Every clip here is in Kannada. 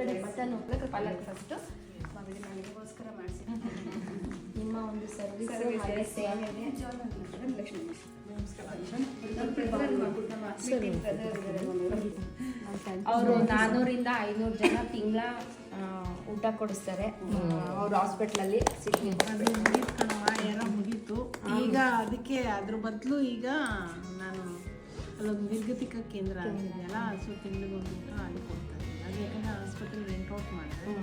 ಒಳಗಡೆ ಬಟನ್ ಪಾಲಕ್ ಫಸ್ಟು ನನಗೋಸ್ಕರ ಮಾಡಿಸಿ ನಿಮ್ಮ ಒಂದು ಸರ್ವಿಸ್ ಅವರು 400 ರಿಂದ 500 ಜನ ತಿಂಗಳ ಊಟ ಕೊಡಿಸ್ತಾರೆ ಅವ್ರ ಹಾಸ್ಪಿಟ್ಲಲ್ಲಿ. ಮುಗೀತು ಈಗ ಅದಕ್ಕೆ ಅದ್ರ ಬದಲು ಈಗ ನಾನು ಅಲ್ಲೊಂದು ನಿರ್ಗತಿಕ ಕೇಂದ್ರ ಆಗಿದೆಯಲ್ಲ, ಸೊ ತಿಂಗಳಿಗೊಂದು ಊಟ ಅಲ್ಲಿ ಕೊಡ್ತಾ ಇದ್ದೀನಿ. ಅದು ಯಾಕಂದರೆ ಆಸ್ಪತ್ರೆ ರೆಂಟ್ ಔಟ್ ಮಾಡಿದೆ.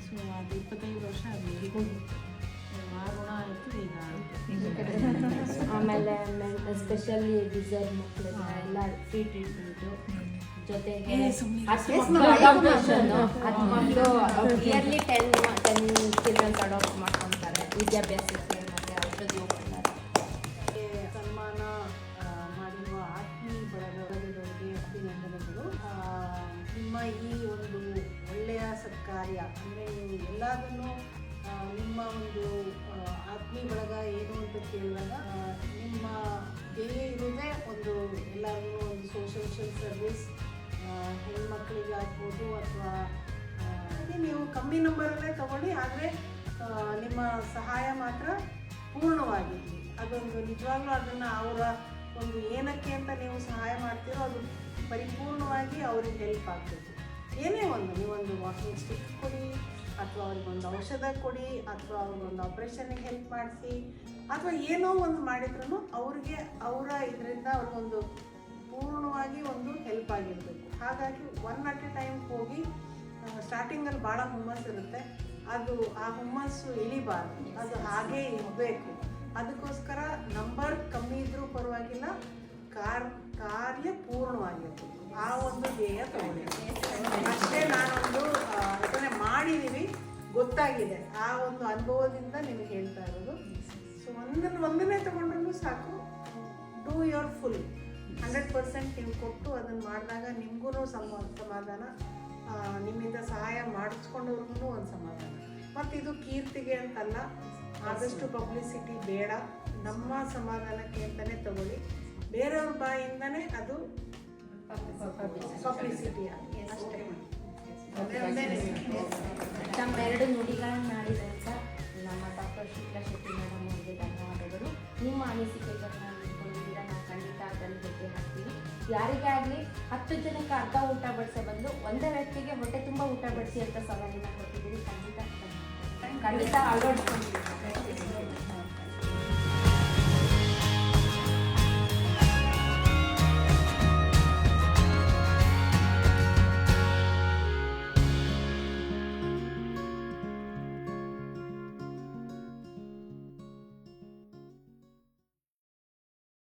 ಸೊ ಅದು 25 ವರ್ಷ ಅದು ಹೋಗಿತ್ತು, ಆ ಋಣ ಆಯಿತು. ಈಗ ಆಮೇಲೆ ಸ್ಪೆಷಲಿ ಡಿಸೈರ್ ಮಕ್ಕಳಿಗೆ ಎಲ್ಲ ಫ್ರೀ ಟ್ರೀಟ್ಮೆಂಟು, ಜೊತೆಗೆ ಮಕ್ಕಳು ಇಯರ್ಲಿ 10 ಚಿಲ್ಡ್ರನ್ಸ್ ಅಡಾಪ್ಟ್ ಮಾಡ್ಕೊತಾರೆ ವಿದ್ಯಾಭ್ಯಾಸಕ್ಕೆ ಮತ್ತು ಔಷಧಿ ಸನ್ಮಾನ ಮಾಡಿರುವ ಆತ್ಮೀಯ ಬಳಗದವರಿಗೆ ಅಭಿನಂದನೆಗಳು. ನಿಮ್ಮ ಈ ಒಂದು ಒಳ್ಳೆಯ ಸತ್ಕಾರ್ಯ ಅಂದರೆ ನೀವು ಎಲ್ಲದನ್ನು ನಿಮ್ಮ ಒಂದು ಆತ್ಮೀಯ ಬಳಗ ಏನು ಅಂತ ಕೇಳಿದಾಗ ನಿಮ್ಮ ಧ್ಯೇಯ ಇರೋದೇ ಒಂದು ಎಲ್ಲರಿಗೂ ಒಂದು ಸೋಷಿಯಲ್ ಸರ್ವಿಸ್, ಹೆಣ್ಮಕ್ಳಿಗೆ ಆಗ್ಬೋದು ಅಥವಾ ಹಾಗೆ ನೀವು ಕಮ್ಮಿ ನಂಬರಲ್ಲೇ ತಗೊಳ್ಳಿ, ಆದರೆ ನಿಮ್ಮ ಸಹಾಯ ಮಾತ್ರ ಪೂರ್ಣವಾಗಿರಲಿ. ಅದೊಂದು ನಿಜವಾಗ್ಲೂ ಅದನ್ನು ಅವರ ಒಂದು ಏನಕ್ಕೆ ಅಂತ ನೀವು ಸಹಾಯ ಮಾಡ್ತೀರೋ ಅದು ಪರಿಪೂರ್ಣವಾಗಿ ಅವ್ರಿಗೆ ಹೆಲ್ಪ್ ಆಗಬೇಕು. ಏನೇ ಒಂದು ನೀವೊಂದು ವಾಕಿಂಗ್ ಸ್ಟಿಕ್ ಕೊಡಿ, ಅಥವಾ ಅವ್ರಿಗೊಂದು ಔಷಧ ಕೊಡಿ, ಅಥವಾ ಅವ್ರಿಗೊಂದು ಆಪ್ರೇಷನ್ಗೆ ಹೆಲ್ಪ್ ಮಾಡಿಸಿ, ಅಥವಾ ಏನೋ ಒಂದು ಮಾಡಿದ್ರೂ ಅವ್ರಿಗೆ ಅವರ ಇದರಿಂದ ಅವ್ರಿಗೊಂದು ಪೂರ್ಣವಾಗಿ ಒಂದು ಹೆಲ್ಪ್ ಆಗಿರಬೇಕು. ಹಾಗಾಗಿ 1 at a time ಹೋಗಿ ಸ್ಟಾರ್ಟಿಂಗಲ್ಲಿ ಭಾಳ ಹುಮ್ಮಸ್ಸು ಇರುತ್ತೆ, ಅದು ಆ ಹುಮ್ಮಸ್ಸು ಇಳಿಬಾರ್ದು, ಅದು ಹಾಗೇ ಇರಬೇಕು. ಅದಕ್ಕೋಸ್ಕರ ನಂಬರ್ ಕಮ್ಮಿ ಇದ್ರೂ ಪರವಾಗಿಲ್ಲ, ಕಾರ್ಯ ಪೂರ್ಣವಾಗಿರ್ಬೇಕು, ಆ ಒಂದು ಧ್ಯೇಯ ತಗೊಂಡೆ ಅಷ್ಟೇ. ನಾನೊಂದು ಅದನ್ನೇ ಮಾಡಿದ್ದೀವಿ, ಗೊತ್ತಾಗಿದೆ, ಆ ಒಂದು ಅನುಭವದಿಂದ ನಿಮಗೆ ಹೇಳ್ತಾ ಇರೋದು. ಸೊ ಒಂದನ್ನೇ ತಗೊಂಡ್ರೂ ಸಾಕು. ಡೂ ಯೋರ್ ಫುಲ್ 100% ನೀವು ಕೊಟ್ಟು ಅದನ್ನು ಮಾಡಿದಾಗ ನಿಮಗೂ ಸಮಾಧಾನ, ನಿಮ್ಮಿಂದ ಸಹಾಯ ಮಾಡಿಸ್ಕೊಂಡವ್ರಿಗೂ ಒಂದು ಸಮಾಧಾನ. ಮತ್ತು ಇದು ಕೀರ್ತಿಗೆ ಅಂತಲ್ಲ, ಆದಷ್ಟು ಪಬ್ಲಿಸಿಟಿ ಬೇಡ, ನಮ್ಮ ಸಮಾಧಾನಕ್ಕೆ ಅಂತಲೇ ತಗೊಳ್ಳಿ. ಬೇರೆಯವ್ರ ಬಾಯಿಂದನೇ ಅದು ಪಬ್ಲಿಸಿಟಿ ಅಷ್ಟೇ. ತಮ್ಮೆರಡು ನುಡಿಗಳನ್ನು ಆಡಿದಂಥ ನಮ್ಮ ಡಾಕ್ಟರ್ ಶುಕ್ಲಾ ಶೆಟ್ಟಿ ಮೇಡಮ್ ಅವರಿಗೆ ಧನ್ಯವಾದಗಳು. ನಿಮ್ಮ ಅನಿಸಿಕೆಗಳನ್ನ ಕೊಡುವುದರಿಂದ ನಾವು ಖಂಡಿತ ಅದನ್ನು ಜೊತೆ ಹಾಕ್ತೀವಿ. ಯಾರಿಗೇ ಆಗಲಿ 10 ಜನಕ್ಕೆ ಅರ್ಧ ಊಟ ಬಡಿಸೋ ಬದಲು ಒಂದೇ ವ್ಯಕ್ತಿಗೆ ಹೊಟ್ಟೆ ತುಂಬ ಊಟ ಬಡಿಸಿ ಅಂತ ಸಲಹೆನ ಕೊಟ್ಟಿದ್ದೀರಿ. ಖಂಡಿತ ಅಳವಡಿಸ್ಕೊಂಡಿದ್ದೀವಿ.